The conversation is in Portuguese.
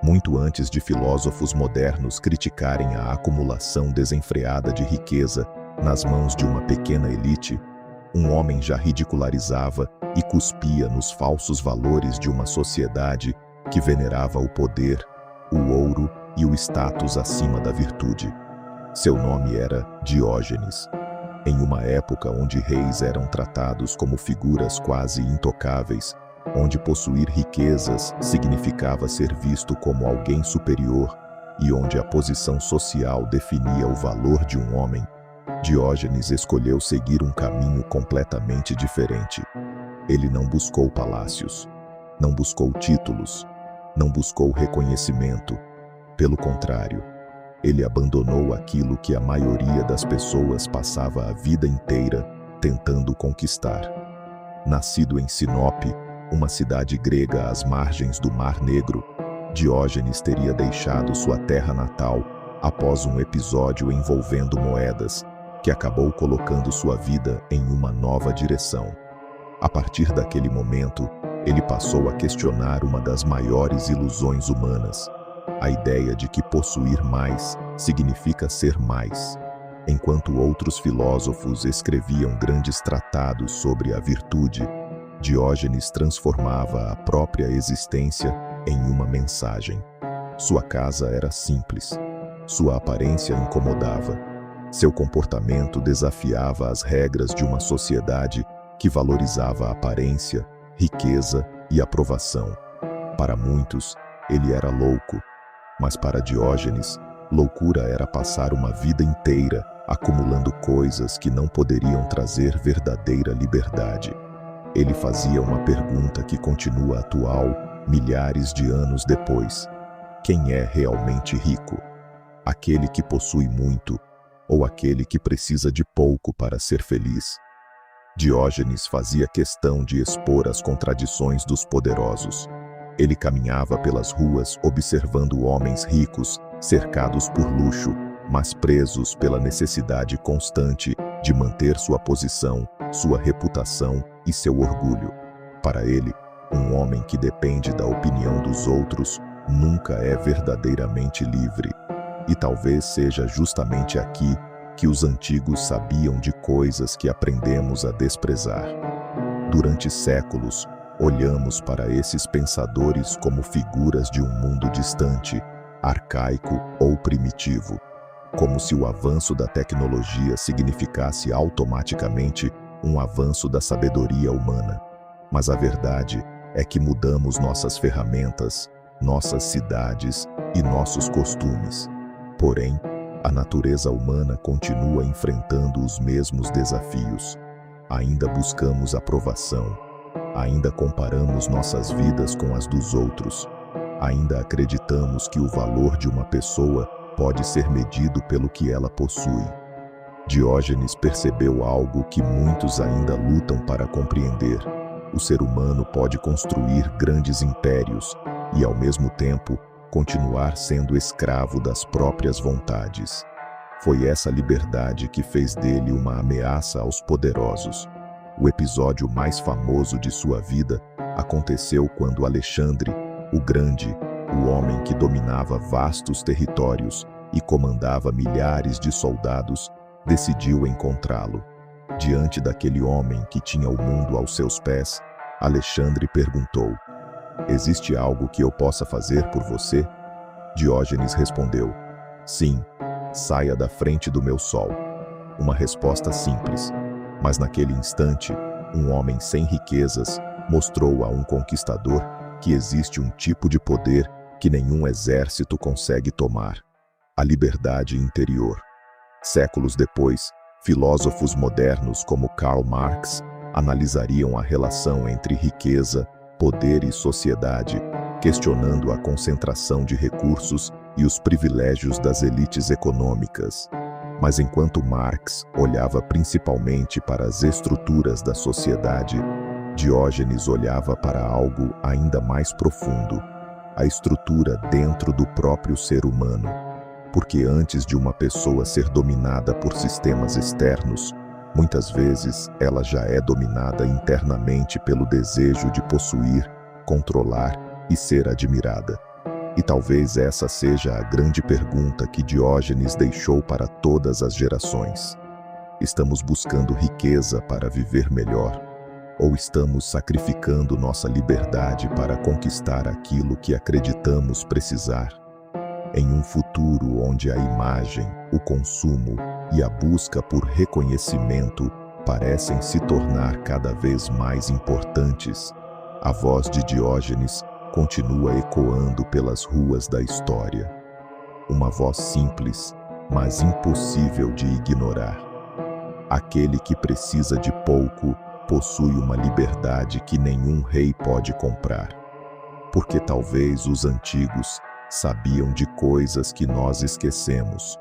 muito antes de filósofos modernos criticarem a acumulação desenfreada de riqueza nas mãos de uma pequena elite, um homem já ridicularizava e cuspia nos falsos valores de uma sociedade que venerava o poder, o ouro e o status acima da virtude. Seu nome era Diógenes. Em uma época onde reis eram tratados como figuras quase intocáveis, onde possuir riquezas significava ser visto como alguém superior e onde a posição social definia o valor de um homem, Diógenes escolheu seguir um caminho completamente diferente. Ele não buscou palácios, não buscou títulos, não buscou reconhecimento. Pelo contrário, ele abandonou aquilo que a maioria das pessoas passava a vida inteira tentando conquistar. Nascido em Sinope, uma cidade grega às margens do Mar Negro, Diógenes teria deixado sua terra natal após um episódio envolvendo moedas, que acabou colocando sua vida em uma nova direção. A partir daquele momento, ele passou a questionar uma das maiores ilusões humanas, a ideia de que possuir mais significa ser mais. Enquanto outros filósofos escreviam grandes tratados sobre a virtude, Diógenes transformava a própria existência em uma mensagem. Sua casa era simples. Sua aparência incomodava. Seu comportamento desafiava as regras de uma sociedade que valorizava aparência, riqueza e aprovação. Para muitos, ele era louco, mas para Diógenes, loucura era passar uma vida inteira acumulando coisas que não poderiam trazer verdadeira liberdade. Ele fazia uma pergunta que continua atual milhares de anos depois: quem é realmente rico? Aquele que possui muito ou aquele que precisa de pouco para ser feliz? Diógenes fazia questão de expor as contradições dos poderosos. Ele caminhava pelas ruas observando homens ricos, cercados por luxo, mas presos pela necessidade constante de manter sua posição, sua reputação e seu orgulho. Para ele, um homem que depende da opinião dos outros nunca é verdadeiramente livre. E talvez seja justamente aqui que os antigos sabiam de coisas que aprendemos a desprezar. Durante séculos, olhamos para esses pensadores como figuras de um mundo distante, arcaico ou primitivo, como se o avanço da tecnologia significasse automaticamente um avanço da sabedoria humana. Mas a verdade é que mudamos nossas ferramentas, nossas cidades e nossos costumes. Porém, a natureza humana continua enfrentando os mesmos desafios. Ainda buscamos aprovação, ainda comparamos nossas vidas com as dos outros, ainda acreditamos que o valor de uma pessoa pode ser medido pelo que ela possui. Diógenes percebeu algo que muitos ainda lutam para compreender: o ser humano pode construir grandes impérios e, ao mesmo tempo, continuar sendo escravo das próprias vontades. Foi essa liberdade que fez dele uma ameaça aos poderosos. O episódio mais famoso de sua vida aconteceu quando Alexandre, o Grande, o homem que dominava vastos territórios e comandava milhares de soldados, decidiu encontrá-lo. Diante daquele homem que tinha o mundo aos seus pés, Alexandre perguntou: existe algo que eu possa fazer por você? Diógenes respondeu: sim, saia da frente do meu sol. Uma resposta simples, mas naquele instante, um homem sem riquezas mostrou a um conquistador que existe um tipo de poder que nenhum exército consegue tomar: a liberdade interior. Séculos depois, filósofos modernos como Karl Marx analisariam a relação entre riqueza, poder e sociedade, questionando a concentração de recursos e os privilégios das elites econômicas. Mas enquanto Marx olhava principalmente para as estruturas da sociedade, Diógenes olhava para algo ainda mais profundo: a estrutura dentro do próprio ser humano. Porque antes de uma pessoa ser dominada por sistemas externos, muitas vezes ela já é dominada internamente pelo desejo de possuir, controlar e ser admirada. E talvez essa seja a grande pergunta que Diógenes deixou para todas as gerações. Estamos buscando riqueza para viver melhor? Ou estamos sacrificando nossa liberdade para conquistar aquilo que acreditamos precisar? Em um futuro onde a imagem, o consumo e a busca por reconhecimento parecem se tornar cada vez mais importantes, a voz de Diógenes continua ecoando pelas ruas da história. Uma voz simples, mas impossível de ignorar. Aquele que precisa de pouco possui uma liberdade que nenhum rei pode comprar. Porque talvez os antigos sabiam de coisas que nós esquecemos,